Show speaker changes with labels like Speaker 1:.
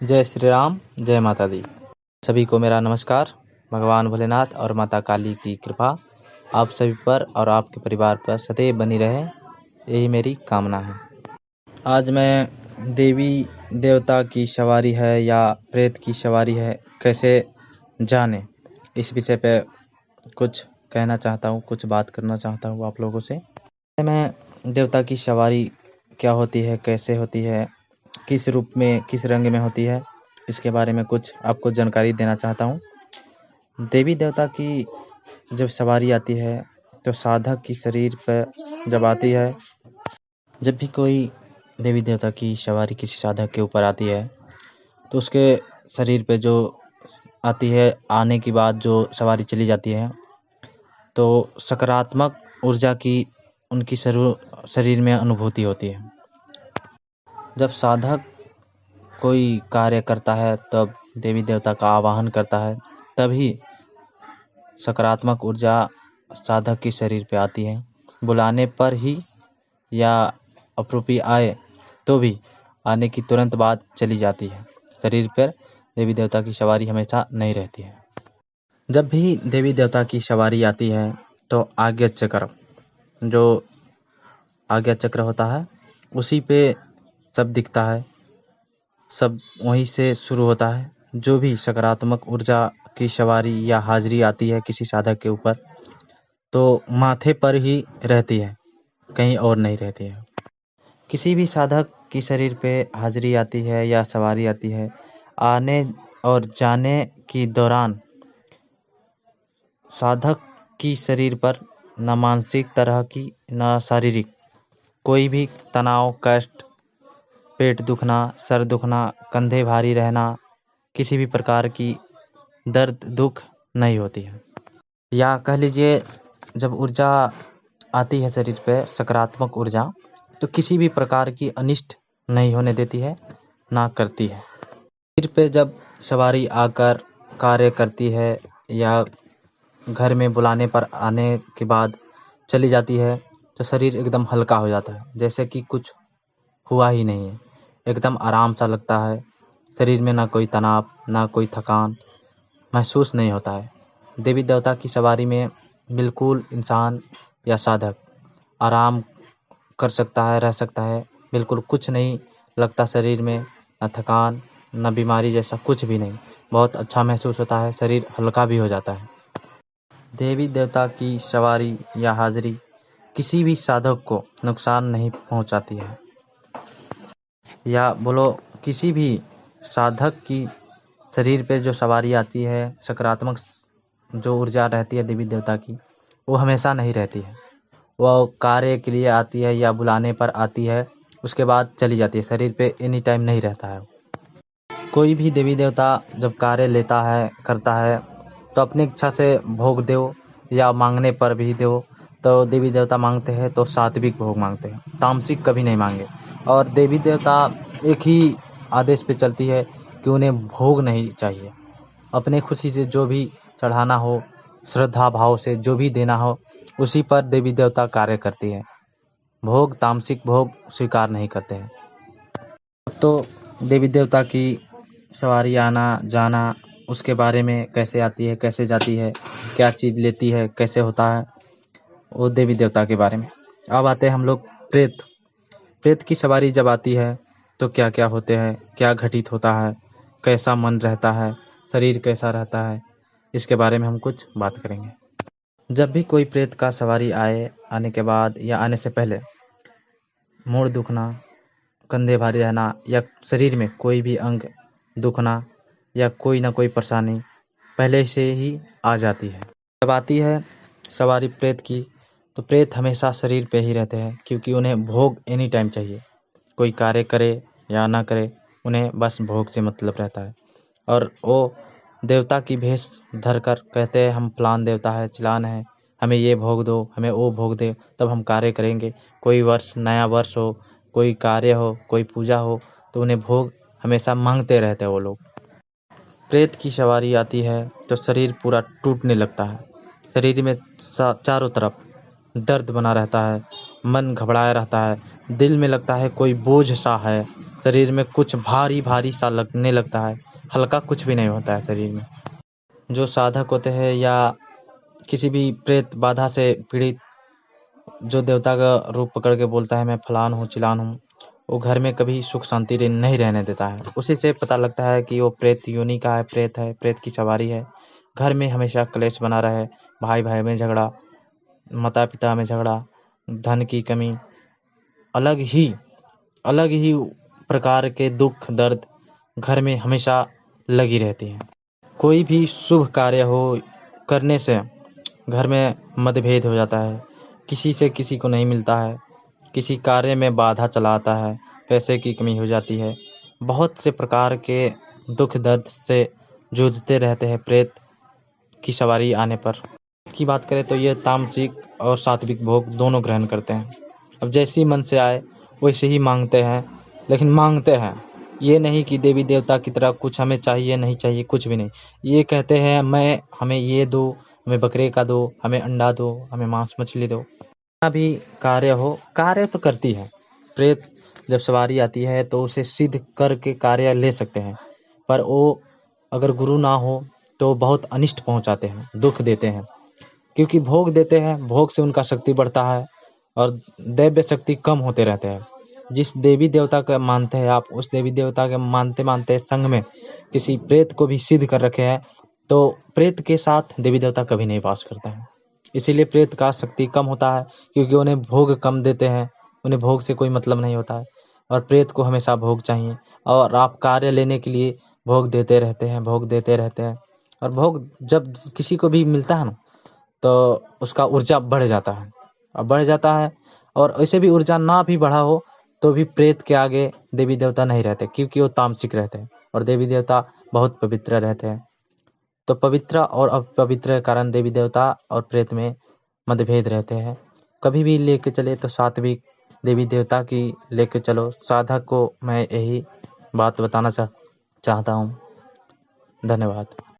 Speaker 1: जय श्री राम, जय माता दी। सभी को मेरा नमस्कार। भगवान भोलेनाथ और माता काली की कृपा आप सभी पर और आपके परिवार पर सदैव बनी रहे, यही मेरी कामना है। आज मैं देवी देवता की सवारी है या प्रेत की सवारी है, कैसे जाने, इस विषय पे कुछ कहना चाहता हूँ, कुछ बात करना चाहता हूँ आप लोगों से। मैं देवता की सवारी क्या होती है, कैसे होती है, किस रूप में, किस रंग में होती है, इसके बारे में कुछ आपको जानकारी देना चाहता हूँ। देवी देवता की जब सवारी आती है तो साधक की शरीर पर जब आती है, जब भी कोई देवी देवता की सवारी किसी साधक के ऊपर आती है तो उसके शरीर पे जो आती है, आने के बाद जो सवारी चली जाती है तो सकारात्मक ऊर्जा की उनकी शरीर में अनुभूति होती है। जब साधक कोई कार्य करता है तब देवी देवता का आवाहन करता है, तभी सकारात्मक ऊर्जा साधक के शरीर पे आती है। बुलाने पर ही या अप्रूपी आए तो भी आने की तुरंत बाद चली जाती है। शरीर पर देवी देवता की सवारी हमेशा नहीं रहती है। जब भी देवी देवता की सवारी आती है तो आज्ञा चक्र, जो आज्ञा चक्र होता है, उसी पे सब दिखता है, सब वहीं से शुरू होता है। जो भी सकारात्मक ऊर्जा की सवारी या हाजिरी आती है किसी साधक के ऊपर तो माथे पर ही रहती है, कहीं और नहीं रहती है। किसी भी साधक की शरीर पे हाजिरी आती है या सवारी आती है, आने और जाने के दौरान साधक की शरीर पर न मानसिक तरह की न शारीरिक कोई भी तनाव, कष्ट, पेट दुखना, सर दुखना, कंधे भारी रहना, किसी भी प्रकार की दर्द दुख नहीं होती है। या कह लीजिए, जब ऊर्जा आती है शरीर पे, सकारात्मक ऊर्जा, तो किसी भी प्रकार की अनिष्ट नहीं होने देती है, ना करती है। शरीर पे जब सवारी आकर कार्य करती है या घर में बुलाने पर आने के बाद चली जाती है तो शरीर एकदम हल्का हो जाता है, जैसे कि कुछ हुआ ही नहीं है। एकदम आराम सा लगता है। शरीर में ना कोई तनाव, ना कोई थकान महसूस नहीं होता है। देवी देवता की सवारी में बिल्कुल इंसान या साधक आराम कर सकता है, रह सकता है। बिल्कुल कुछ नहीं लगता शरीर में, न थकान, न बीमारी जैसा कुछ भी नहीं। बहुत अच्छा महसूस होता है, शरीर हल्का भी हो जाता है। देवी देवता की सवारी या हाजिरी किसी भी साधक को नुकसान नहीं पहुंचाती है, या बोलो किसी भी साधक की शरीर पे जो सवारी आती है, सकारात्मक जो ऊर्जा रहती है देवी देवता की, वो हमेशा नहीं रहती है। वो कार्य के लिए आती है या बुलाने पर आती है, उसके बाद चली जाती है। शरीर पे एनी टाइम नहीं रहता है। कोई भी देवी देवता जब कार्य लेता है, करता है, तो अपनी इच्छा से भोग दो या मांगने पर भी दो। तो देवी देवता मांगते हैं तो सात्विक भोग मांगते हैं, तामसिक कभी नहीं मांगे। और देवी देवता एक ही आदेश पे चलती है कि उन्हें भोग नहीं चाहिए। अपने खुशी से जो भी चढ़ाना हो, श्रद्धा भाव से जो भी देना हो, उसी पर देवी देवता कार्य करती है। भोग, तामसिक भोग स्वीकार नहीं करते हैं। तो देवी देवता की सवारी आना जाना, उसके बारे में कैसे आती है, कैसे जाती है, क्या चीज़ लेती है, कैसे होता है, वो देवी देवता के बारे में। अब आते हैं हम लोग प्रेत। प्रेत की सवारी जब आती है तो क्या क्या होते हैं, क्या घटित होता है, कैसा मन रहता है, शरीर कैसा रहता है, इसके बारे में हम कुछ बात करेंगे। जब भी कोई प्रेत का सवारी आए, आने के बाद या आने से पहले मूड दुखना, कंधे भारी रहना या शरीर में कोई भी अंग दुखना या कोई ना कोई परेशानी पहले से ही आ जाती है। जब आती है सवारी प्रेत की, तो प्रेत हमेशा शरीर पे ही रहते हैं, क्योंकि उन्हें भोग एनी टाइम चाहिए। कोई कार्य करे या ना करे, उन्हें बस भोग से मतलब रहता है। और वो देवता की भेष धर कर कहते हैं, हम फलान देवता है, चिलान है, हमें ये भोग दो, हमें वो भोग दे, तब हम कार्य करेंगे। कोई वर्ष, नया वर्ष हो, कोई कार्य हो, कोई पूजा हो, तो उन्हें भोग हमेशा मांगते रहते हैं वो लोग। प्रेत की सवारी आती है तो शरीर पूरा टूटने लगता है। शरीर में चारों तरफ दर्द बना रहता है, मन घबराया रहता है, दिल में लगता है कोई बोझ सा है, शरीर में कुछ भारी भारी सा लगने लगता है, हल्का कुछ भी नहीं होता है शरीर में। जो साधक होते हैं या किसी भी प्रेत बाधा से पीड़ित, जो देवता का रूप पकड़ के बोलता है मैं फलान हूँ चिलान हूँ, वो घर में कभी सुख शांति नहीं रहने देता है। उसी से पता लगता है कि वो प्रेत योनि का है, प्रेत की सवारी है। घर में हमेशा क्लेश बना रहे, भाई भाई में झगड़ा, माता पिता में झगड़ा, धन की कमी, अलग ही प्रकार के दुख दर्द घर में हमेशा लगी रहती है। कोई भी शुभ कार्य हो करने से घर में मतभेद हो जाता है, किसी से किसी को नहीं मिलता है, किसी कार्य में बाधा चला आता है, पैसे की कमी हो जाती है, बहुत से प्रकार के दुख दर्द से जूझते रहते हैं प्रेत की सवारी आने पर। की बात करें तो ये तामसिक और सात्विक भोग दोनों ग्रहण करते हैं। अब जैसी मन से आए वैसे ही मांगते हैं, लेकिन मांगते हैं ये नहीं कि देवी देवता की तरह कुछ हमें चाहिए नहीं चाहिए, कुछ भी नहीं। ये कहते हैं हमें ये दो, हमें बकरे का दो, हमें अंडा दो, हमें मांस मछली दो। जितना भी कार्य हो, कार्य तो करती है प्रेत। जब सवारी आती है तो उसे सिद्ध करके कार्य ले सकते हैं, पर वो अगर गुरु ना हो तो बहुत अनिष्ट पहुंचाते हैं, दुख देते हैं, क्योंकि भोग देते हैं, भोग से उनका शक्ति बढ़ता है और दैव्य शक्ति कम होते रहते हैं। जिस देवी देवता का मानते हैं आप, उस देवी देवता के मानते मानते संग में किसी प्रेत को भी सिद्ध कर रखे हैं, तो प्रेत के साथ देवी देवता कभी नहीं वास करता है। इसीलिए प्रेत का शक्ति कम होता है, क्योंकि उन्हें भोग कम देते हैं, उन्हें भोग से कोई मतलब नहीं होता है, और प्रेत को हमेशा भोग चाहिए। और आप कार्य लेने के लिए भोग देते रहते हैं, भोग देते रहते हैं, और भोग जब किसी को भी मिलता है ना, तो उसका ऊर्जा बढ़ जाता है, और बढ़ जाता है। और ऐसे भी ऊर्जा ना भी बढ़ा हो तो भी प्रेत के आगे देवी देवता नहीं रहते, क्योंकि वो तामसिक रहते हैं और देवी देवता बहुत पवित्र रहते हैं। तो पवित्र और अपवित्र के कारण देवी देवता और प्रेत में मतभेद रहते हैं। कभी भी लेके चले तो सात्विक देवी देवता की लेके चलो। साधक को मैं यही बात बताना चाहता हूँ। धन्यवाद।